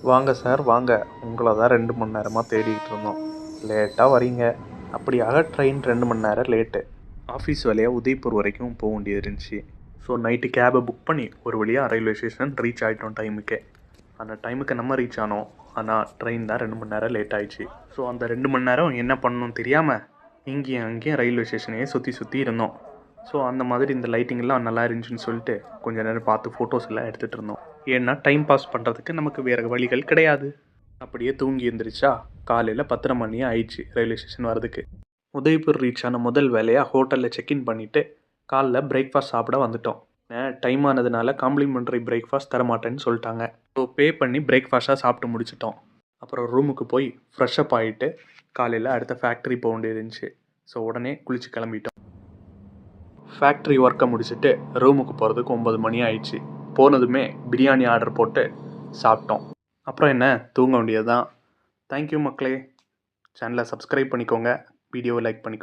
வாங்க சார் வாங்க, உங்களை தான் 2 மணி நேரமாக தேடிக்கிட்டு இருந்தோம். லேட்டாக வரீங்க. அப்படியாக ட்ரெயின் 2 மணி நேரம் லேட்டு. ஆஃபீஸ் வேலையாக உதய்பூர் வரைக்கும் போக வேண்டியது இருந்துச்சு. ஸோ நைட்டு கேபை புக் பண்ணி ஒரு வழியாக ரயில்வே ஸ்டேஷன் ரீச் ஆகிட்டோம் டைமுக்கே. அந்த டைமுக்கு நம்ம ரீச் ஆனோம். ஆனால் ட்ரெயின் தான் 2 மணி நேரம் லேட் ஆயிடுச்சு. ஸோ அந்த 2 மணி நேரம் என்ன பண்ணணும் தெரியாமல் இங்கேயும் அங்கேயும் ரயில்வே ஸ்டேஷனையே சுற்றி சுற்றி இருந்தோம். ஸோ அந்த மாதிரி இந்த லைட்டிங்லாம் நல்லா இருந்துச்சுன்னு சொல்லிட்டு கொஞ்ச நேரம் பார்த்து ஃபோட்டோஸ் எல்லாம் எடுத்துகிட்டு இருந்தோம். ஏன்னா டைம் பாஸ் பண்ணுறதுக்கு நமக்கு வேறு வழிகள் கிடையாது. அப்படியே தூங்கி எழுந்திரிச்சா காலையில் 10:30 மணி ஆயிடுச்சு ரயில்வே ஸ்டேஷன் வரதுக்கு. உதய்பூர் ரீச் ஆன முதல் வேலையாக ஹோட்டலில் செக்இன் பண்ணிவிட்டு காலைல பிரேக்ஃபாஸ்ட் சாப்பிட வந்துட்டோம். டைம் ஆனதுனால காம்ப்ளிமெண்ட்ரி பிரேக்ஃபாஸ்ட் தரமாட்டேன்னு சொல்லிட்டாங்க. ஸோ பே பண்ணி பிரேக்ஃபாஸ்ட்டாக சாப்பிட்டு முடிச்சிட்டோம். அப்புறம் ரூமுக்கு போய் ஃப்ரெஷ்அப் ஆகிட்டு காலையில் அடுத்த ஃபேக்ட்ரி போக வேண்டியது இருந்துச்சு. ஸோ உடனே குளிச்சு கிளம்பிட்டோம். ஃபேக்ட்ரி ஒர்க்கை முடிச்சுட்டு ரூமுக்கு போகிறதுக்கு 9 மணி ஆயிடுச்சு. போனதுமே பிரியாணி ஆர்டர் போட்டு சாப்பிட்டோம். அப்புறம் என்ன, தூங்க வேண்டியது தான். தேங்க்யூ மக்களே. சேனலை சப்ஸ்கிரைப் பண்ணிக்கோங்க, வீடியோவை லைக் பண்ணிக்கோங்க.